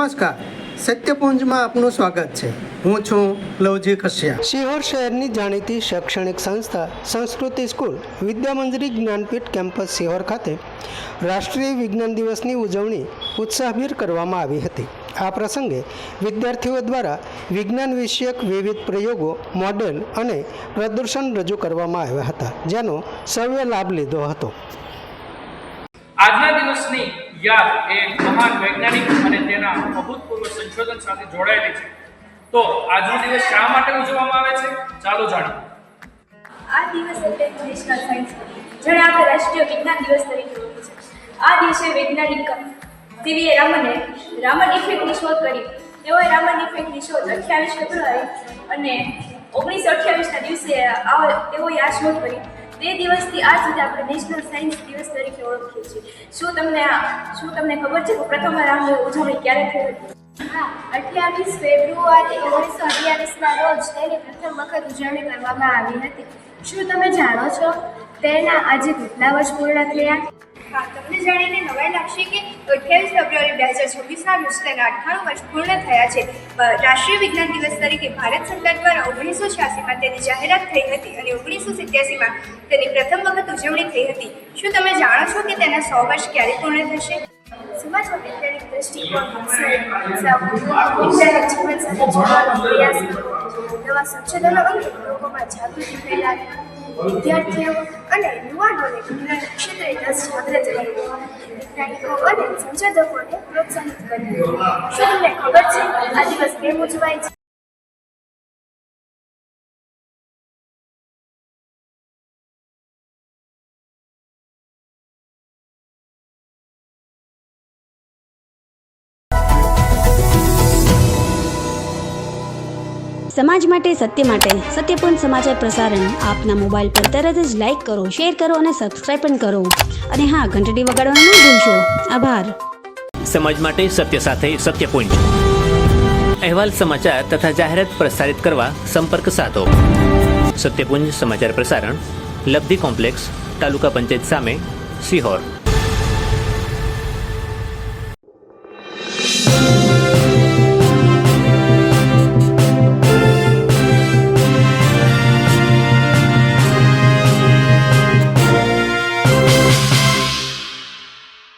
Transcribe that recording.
નમસ્કાર, સત્યપુંજમાં આપનું સ્વાગત છે। હું છું લવજી કશ્યા। શિહોર શહેરની જાણીતી શૈક્ષણિક સંસ્થા સંસ્કૃતિ સ્કૂલ વિદ્યામંજરી જ્ઞાનપીઠ કેમ્પસ શિહોર ખાતે રાષ્ટ્રીય વિજ્ઞાન દિવસની ઉજવણી ઉત્સાહભેર કરવામાં આવી હતી। આ પ્રસંગે વિદ્યાર્થીઓ દ્વારા વિજ્ઞાન વિષયક વિવિધ પ્રયોગો, મોડેલ અને પ્રદર્શન રજૂ કરવામાં આવ્યા હતા, જેનો સૌએ લાભ લીધો હતો। આજના દિવસની યાદ એ મહાન વૈજ્ઞાનિક અને તેના અભૂતપૂર્વ સંશોધન સાથે જોડાયેલી છે। તો આજનો દિવસ શા માટે ઉજવવામાં આવે છે, ચાલો જાણીએ। આ દિવસ એટલે નેશનલ સાયન્સ ડે, જેને આપણે રાષ્ટ્રીય વિજ્ઞાન દિવસ તરીકે ઓળખીએ છીએ। આ દિવસે વૈજ્ઞાનિક સીવી રામન ઇફેક્ટની શોધ કરી। તેઓએ રામન ઇફેક્ટની શોધ 28 ફેબ્રુઆરી અને 1928ના દિવસે તેઓએ આ શોધ કરી। તે દિવસથી આજ સુધી આપણે નેશનલ સાયન્સ દિવસ તરીકે ઓળખીએ છીએ। શું તમને ખબર છે કે પ્રથમ રામની ઉજવણી ક્યારે થઈ હતી? હા, 28 ફેબ્રુઆરી 1928ના રોજ તેની પ્રથમ વખત ઉજવણી કરવામાં આવી હતી। શું તમે જાણો છો તેના આજે કેટલા વર્ષ પૂર્ણ થયા? હા, તમને જાણીને નવાઈ લાગશે કે 28 ફેબ્રુઆરી 2026ના રોજ તેના 98 વર્ષ પૂર્ણ થયા છે। રાષ્ટ્રીય વિજ્ઞાન દિવસ તરીકે ભારત સરકાર દ્વારા 1986માં તેની જાહેરાત થઈ હતી અને 1987માં તેની પ્રથમ વખત ઉજવણી થઈ હતી। શું તમે જાણો છો કે તેના 100 વર્ષ ક્યારે પૂર્ણ થશે? સમાજમાં વૈજ્ઞાનિક દ્રષ્ટિકોણ, વૈજ્ઞાનિક જીવન સાથે જોડવાનો પ્રયાસ કરવો, નવા સંશોધનો અંગે લોકોમાં જાગૃતિ ફેલાવી, વિદ્યાર્થીઓ અને યુવાનોને વિજ્ઞાન ક્ષેત્રે રસ જાગૃત કરવો, વૈજ્ઞાનિકો અને સંશોધકોને પ્રોત્સાહિત કરવું। શું તમને ખબર છે આ દિવસ કેમ ઉજવાય છે? સમાજ માટે, સત્ય માટે, સત્યપૂર્ણ સમાચાર પ્રસારણ આપના મોબાઈલ પર તરત જ લાઈક કરો, શેર કરો અને સબસ્ક્રાઈબ પણ કરો। અને હા, ઘંટડી વગાડવાનું ન ભૂલશો। આભાર। સમાજ માટે સત્ય સાથે સત્યપુંજ અહેવાલ, સમાચાર તથા જાહેરાત પ્રસારિત કરવા સંપર્ક સાધો। સત્યપુંજ સમાચાર પ્રસારણ, લબ્ધિ કોમ્પ્લેક્સ, તાલુકા પંચાયત સામે, શિહોર।